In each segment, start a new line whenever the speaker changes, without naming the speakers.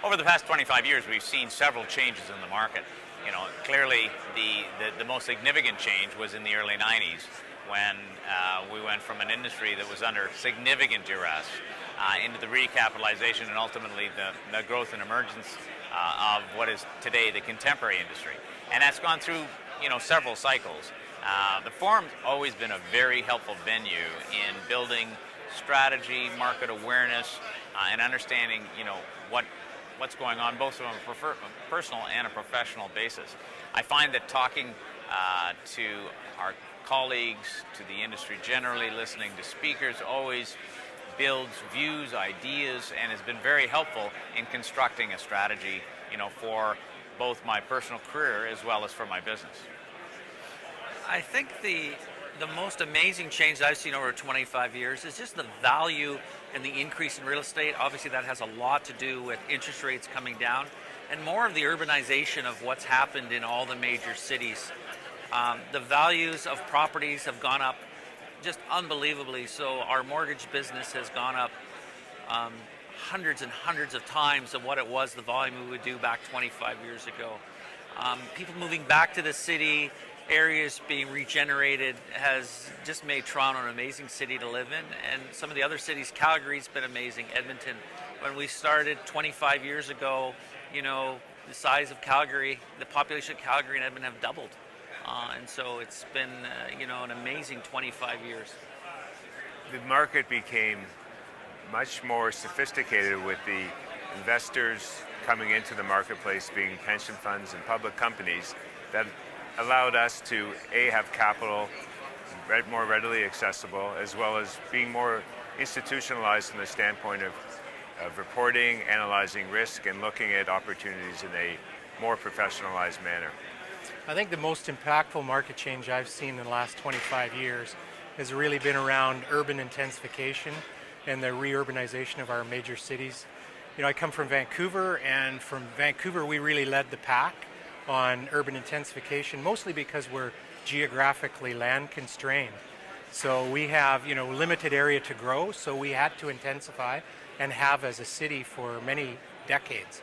over the past 25 years, we've seen several changes in the market. Clearly the most significant change was in the early 90s when we went from an industry that was under significant duress into the recapitalization and ultimately the growth and emergence of what is today the contemporary industry. And that's gone through, several cycles. The forum's always been a very helpful venue in building strategy, market awareness, and understanding, what's going on both from a personal and a professional basis. I find that talking to our colleagues, to the industry generally, listening to speakers always builds views, ideas, and has been very helpful in constructing a strategy, for both my personal career as well as for my business.
I think the most amazing change I've seen over 25 years is just the value and the increase in real estate. Obviously that has a lot to do with interest rates coming down and more of the urbanization of what's happened in all the major cities. The values of properties have gone up just unbelievably. So our mortgage business has gone up hundreds and hundreds of times of what it was, the volume we would do back 25 years ago. People moving back to the city, areas being regenerated has just made Toronto an amazing city to live in. And some of the other cities, Calgary's been amazing, Edmonton. When we started 25 years ago, the size of Calgary, the population of Calgary and Edmonton have doubled. And so it's been, an amazing 25 years.
The market became much more sophisticated with the investors coming into the marketplace being pension funds and public companies that allowed us to, have capital more readily accessible, as well as being more institutionalized from the standpoint of reporting, analyzing risk, and looking at opportunities in a more professionalized manner.
I think the most impactful market change I've seen in the last 25 years has really been around urban intensification and the reurbanization of our major cities. I come from Vancouver, and from Vancouver we really led the pack on urban intensification, mostly because we're geographically land constrained. So we have, limited area to grow, so we had to intensify and have as a city for many decades.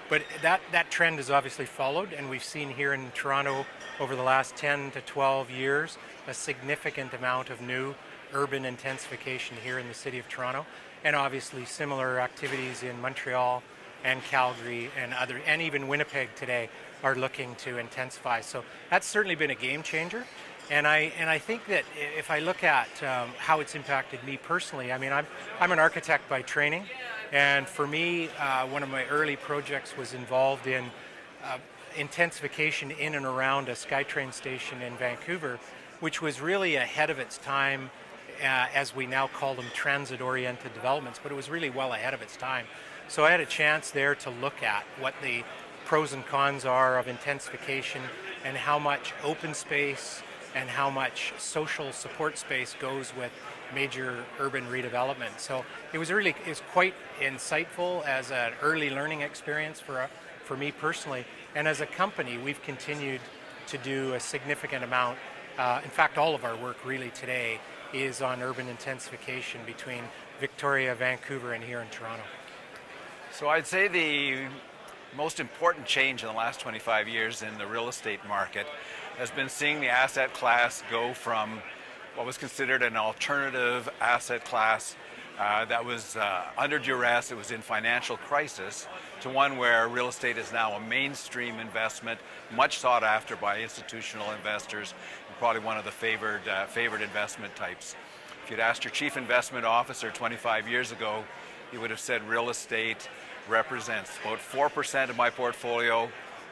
But that trend has obviously followed, and we've seen here in Toronto over the last 10 to 12 years a significant amount of new urban intensification here in the city of Toronto, and obviously similar activities in Montreal and Calgary and even Winnipeg today are looking to intensify. So that's certainly been a game changer. And I think that if I look at how it's impacted me personally, I'm an architect by training, and for me, one of my early projects was involved in intensification in and around a SkyTrain station in Vancouver, which was really ahead of its time, as we now call them transit-oriented developments, but it was really well ahead of its time. So I had a chance there to look at what the pros and cons are of intensification and how much open space and how much social support space goes with major urban redevelopment. So it was quite insightful as an early learning experience for me personally. And as a company, we've continued to do a significant amount. In fact, all of our work really today is on urban intensification between Victoria, Vancouver, and here in Toronto.
So I'd say the most important change in the last 25 years in the real estate market has been seeing the asset class go from what was considered an alternative asset class that was under duress, it was in financial crisis, to one where real estate is now a mainstream investment, much sought after by institutional investors, and probably one of the favored investment types. If you'd asked your chief investment officer 25 years ago, he would have said real estate represents about 4% of my portfolio,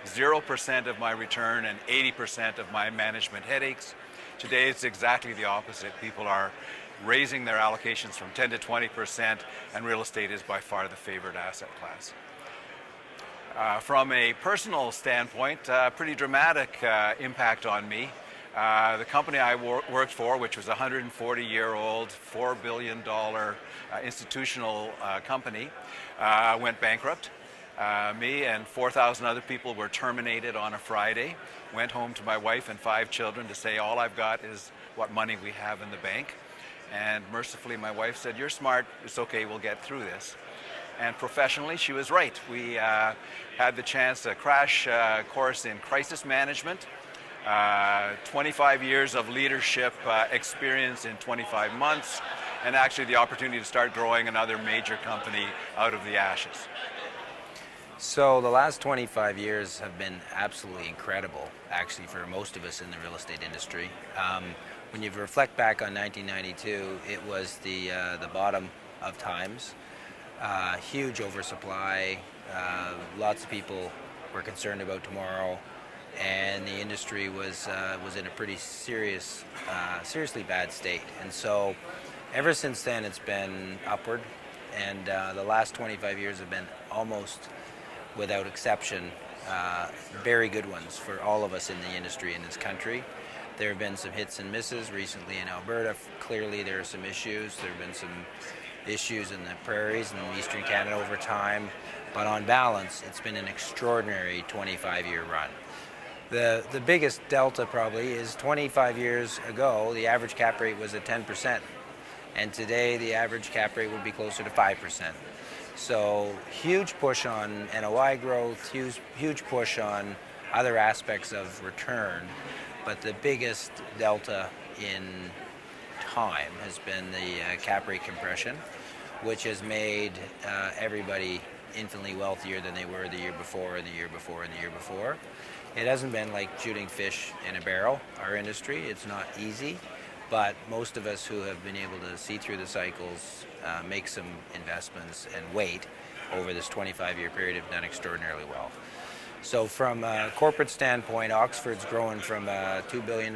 0% of my return, and 80% of my management headaches. Today it's exactly the opposite. People are raising their allocations from 10 to 20%, and real estate is by far the favored asset class. From a personal standpoint, pretty dramatic impact on me. The company I worked for, which was a 140-year-old, $4 billion institutional company, went bankrupt. Me and 4,000 other people were terminated on a Friday. Went home to my wife and 5 children to say, all I've got is what money we have in the bank. And mercifully, my wife said, you're smart, it's okay, we'll get through this. And professionally, she was right. We had the chance to crash course in crisis management, 25 years of leadership experience in 25 months, and actually the opportunity to start growing another major company out of the ashes.
So the last 25 years have been absolutely incredible, actually, for most of us in the real estate industry. When you reflect back on 1992, it was the bottom of times. Huge oversupply. Lots of people were concerned about tomorrow, and the industry was in a pretty seriously bad state. And so, ever since then, it's been upward, and the last 25 years have been almost, without exception, very good ones for all of us in the industry in this country. There have been some hits and misses recently in Alberta. Clearly, there are some issues. There have been some issues in the prairies and in eastern Canada over time, but on balance, it's been an extraordinary 25-year run. The biggest delta probably is 25 years ago, the average cap rate was at 10%, and today the average cap rate would be closer to 5%. So huge push on NOI growth, huge push on other aspects of return, but the biggest delta in time has been the cap rate compression, which has made everybody infinitely wealthier than they were the year before and the year before and the year before. It hasn't been like shooting fish in a barrel, our industry. It's not easy, but most of us who have been able to see through the cycles, make some investments and wait over this 25-year period have done extraordinarily well. So from a corporate standpoint, Oxford's grown from a $2 billion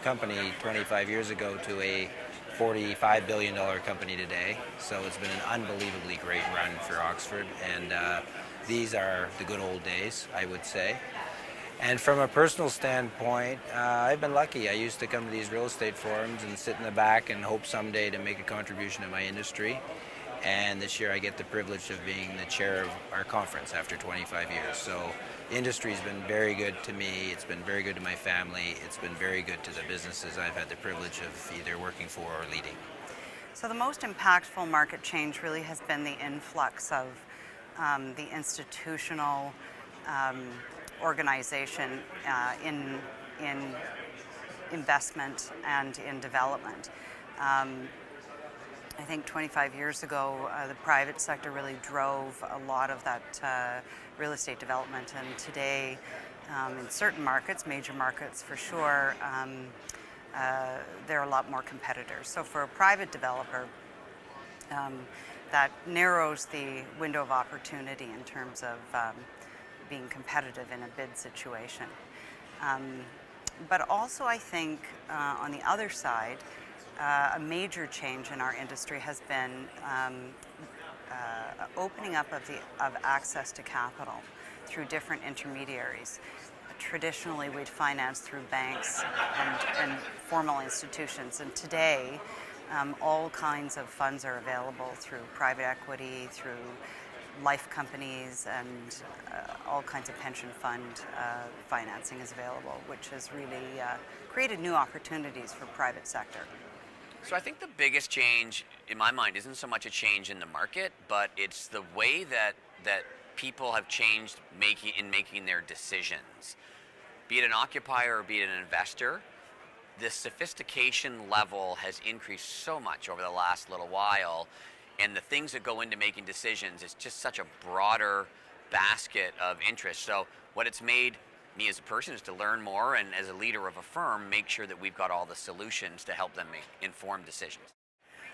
company 25 years ago to a $45 billion company today. So it's been an unbelievably great run for Oxford, and these are the good old days, I would say. And from a personal standpoint, I've been lucky. I used to come to these real estate forums and sit in the back and hope someday to make a contribution to my industry. And this year I get the privilege of being the chair of our conference after 25 years. So the industry's been very good to me. It's been very good to my family. It's been very good to the businesses I've had the privilege of either working for or leading.
So the most impactful market change really has been the influx of the institutional organization in investment and in development. I think 25 years ago, the private sector really drove a lot of that real estate development, and today, in certain markets, major markets for sure, there are a lot more competitors. So for a private developer, that narrows the window of opportunity in terms of being competitive in a bid situation. But also I think on the other side, a major change in our industry has been opening up of access to capital through different intermediaries. Traditionally, we'd finance through banks and formal institutions, and today all kinds of funds are available through private equity, through life companies, and all kinds of pension fund financing is available, which has really created new opportunities for private sector.
So I think the biggest change in my mind isn't so much a change in the market, but it's the way that people have changed making their decisions. Be it an occupier or be it an investor, the sophistication level has increased so much over the last little while, and the things that go into making decisions is just such a broader basket of interest. So what it's made me as a person is to learn more, and as a leader of a firm, make sure that we've got all the solutions to help them make informed decisions.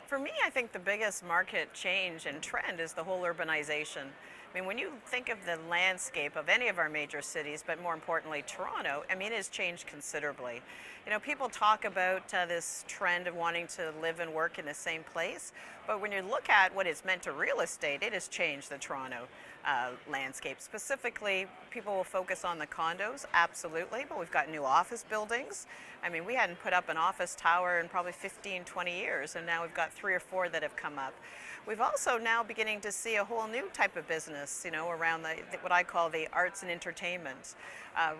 For me, I think the biggest market change and trend is the whole urbanization. I mean, when you think of the landscape of any of our major cities, but more importantly Toronto, I mean, it has changed considerably. You know, people talk about this trend of wanting to live and work in the same place, but when you look at what it's meant to real estate, it has changed the Toronto landscape. Specifically, people will focus on the condos, absolutely, but we've got new office buildings. I mean, we hadn't put up an office tower in probably 15, 20 years, and now we've got 3 or 4 that have come up. We've also now beginning to see a whole new type of business, you know, around what I call the arts and entertainment.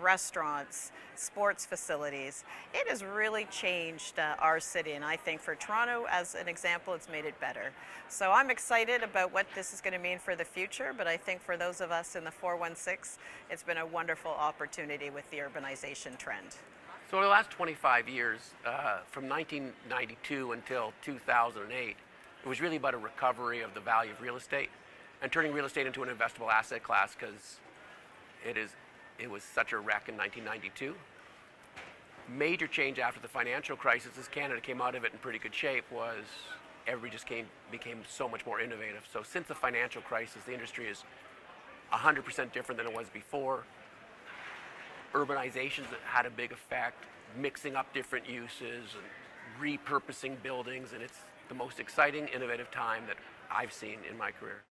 restaurants, sports facilities. It has really changed our city, and I think for Toronto, as an example, it's made it better. So I'm excited about what this is going to mean for the future, but I think for those of us in the 416, it's been a wonderful opportunity with the urbanization trend.
So over the last 25 years, from 1992 until 2008, it was really about a recovery of the value of real estate and turning real estate into an investable asset class, because it was such a wreck in 1992. Major change after the financial crisis, as Canada came out of it in pretty good shape, was everybody just became so much more innovative. So since the financial crisis, the industry is 100% different than it was before. Urbanization's had a big effect, mixing up different uses and repurposing buildings, and it's the most exciting, innovative time that I've seen in my career.